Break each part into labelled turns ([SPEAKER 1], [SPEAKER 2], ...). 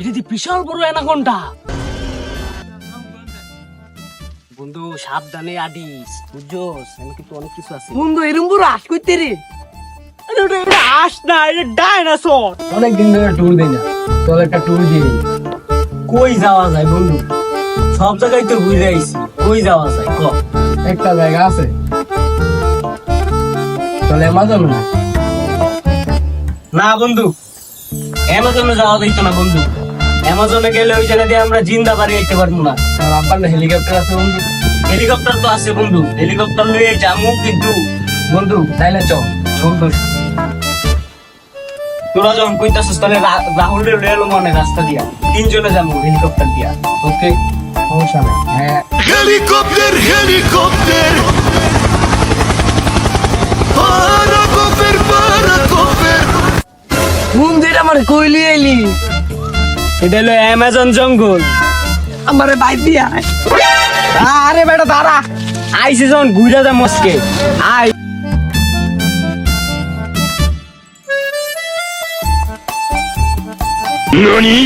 [SPEAKER 1] এটা দি বিশাল বড় অ্যানাকোন্ডা। বন্ধু সাবধানে আডিস, বুঝছস? আমি কিন্তু অনেক কিছু আছে।
[SPEAKER 2] বন্ধু এরম বড় আশ কইতে রে?
[SPEAKER 1] আরে ওটা হাঁস না, এটা ডাইনোসর।
[SPEAKER 2] অনেক দিন ধরে ট্যুর দেই না, চল একটা ট্যুর দিই।
[SPEAKER 1] কই যাওয়া যায় বন্ধু? সব জায়গায় তো ঘুরে আইছি, কই যাওয়া যায় ক?
[SPEAKER 2] একটা জায়গা আছে, চল অ্যামাজন না।
[SPEAKER 1] না বন্ধু, অ্যামাজনে যাওয়া যাইতো না বন্ধু। অ্যামাজনে গেলে ওই জায়গা দিয়ে আমরা জিন্দা বাড়ি আইতে পারবো না।
[SPEAKER 2] আর আব্বার না হেলিকপ্টার আছে বন্ধু।
[SPEAKER 1] হেলিকপ্টার তো আছে বন্ধু, হেলিকপ্টার লইয়ে যাবো, কিন্তু
[SPEAKER 2] বন্ধু তাইলে চল সুন্দর।
[SPEAKER 1] তোরা যখন কইতাছিস তাহলে রাহুল রে লইয়া এলো মনে রাস্তা দিয়া, তিনজনে যাবো হেলিকপ্টার দিয়া।
[SPEAKER 2] ওকে, সমস্যা নাই। হ্যাঁ
[SPEAKER 3] Helicopter, helicopter. Paracofer, paracofer.
[SPEAKER 2] বন্ধু এটা আমার কইলি আইলি,
[SPEAKER 1] এটা হলো অ্যামাজন জঙ্গল।
[SPEAKER 2] আমারে বাইক দিয়া।
[SPEAKER 1] আরে বেটা দাঁড়া, আইসি যখন ঘুরে যা মস্কে আই।
[SPEAKER 3] Nani?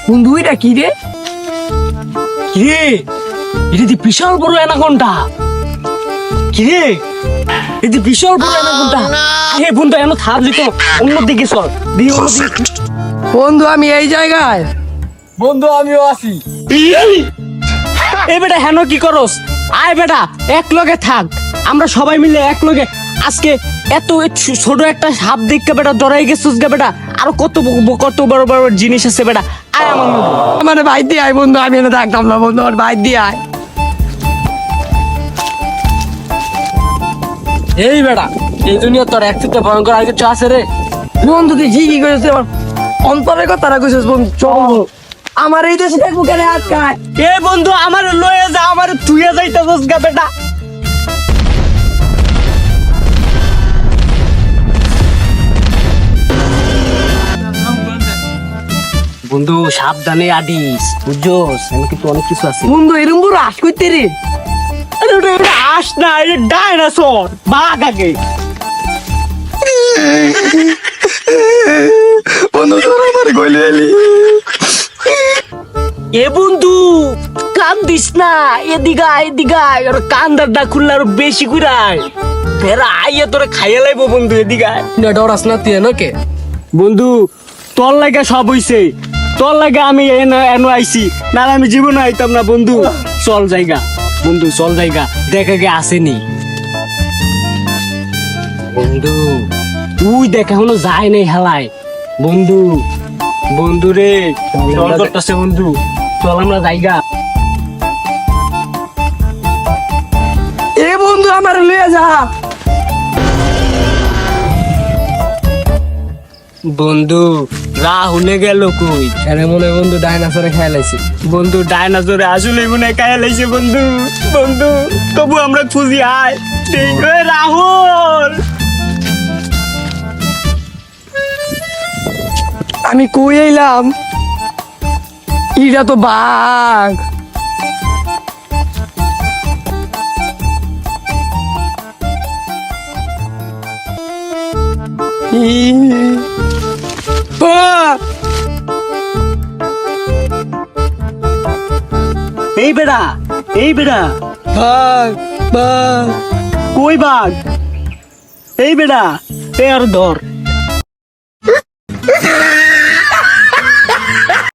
[SPEAKER 2] বন্ধু এটা কি রে?
[SPEAKER 1] কিরে, এটা দি বিশাল বড় অ্যানাকোন্ডা। কিরে, এটা বিশাল বড় অ্যানাকোন্ডা। আরে বন্ধু এমন থাক দিত, অন্যদিকে চল দি, অন্যদিকে।
[SPEAKER 2] বন্ধু আমি এই জায়গায়। বন্ধু আমিও আছি।
[SPEAKER 1] এই বেটা হেন কি করস? আয় বেটা এক লগে থাক, আমরা সবাই মিলে এক লগে আজকে এত ছোট একটা সাপ দেখতে বেটা ডরাই গেছিস গে বেটা। আরো কত কত বড় বড় জিনিস আছে বেটা, আয় আমার লগে।
[SPEAKER 2] আমার বাইক দিয়ে আয় বন্ধু, আমি এনে থাকতাম না বন্ধু, আমার বাইক দিয়ে আয়।
[SPEAKER 1] এই বেটা, এই দুনিয়া তোর এক থেকে ভয়ঙ্কর আর কিছু আছে রে?
[SPEAKER 2] বন্ধু তুই ঠিকই করেছিস, আমার অন্তরের কথাটা কইছিস বন্ধু। চল আমার এই দেশে দেখবো কেন আজকাল।
[SPEAKER 1] এ বন্ধু আমার লয়ে যা, আমার তুইয়া যাইতাছস গা বেটা। বন্ধু সাবধানে আডিস, বুঝছস? আমি কিন্তু অনেক কিছু আছে।
[SPEAKER 2] বন্ধু এরম বড় আশ কইতে রে?
[SPEAKER 1] আরে ওটা হাঁস না, এটা ডাইনোসর, বাঘ আগে।
[SPEAKER 2] বন্ধু তোর আমার কইলি আইলি।
[SPEAKER 1] এ বন্ধু কান্দিস না, এদিকে আয়, এদিকে আয়। আর কান্দারটা খুললে আরো বেশি করে আয়। ফেরা আইয়া তোরে খাইয়া লাইবো বন্ধু, এদিকে আয়।
[SPEAKER 2] না ডরাস না তুই নাকি?
[SPEAKER 1] বন্ধু তোর লাগে সব হইছে, তোর লাগে আমি এনো আইছি, না আমি জীবনে আইতাম না বন্ধু। চল জায়গা বন্ধু, চল জায়গা, দেখা গে আসেনি বন্ধু। তুই দেখ এখনো যায় নাই হেলায় বন্ধু। বন্ধু রে চল করতেছে বন্ধু, চল আমরা জায়গা।
[SPEAKER 2] এ বন্ধু আমার লয়ে যা।
[SPEAKER 1] বন্ধু রাহুলে গেল কই?
[SPEAKER 2] আরে মনে হয় বন্ধু ডাইনোসরে খেয়াল আইছে।
[SPEAKER 1] বন্ধু ডাইনোসরে আসলে মনে খাইয়া লাইছে বন্ধু। বন্ধু তবু আমরা খুঁজি, আয় ঠিক হয়ে রাহুল।
[SPEAKER 2] আমি কই আইলাম, ইটা তো বাঘ।
[SPEAKER 1] এই বেড়া, এই বেড়া,
[SPEAKER 2] বাঘ বাঘ।
[SPEAKER 1] কই বাঘ? এই বেড়া, এ আর ধর,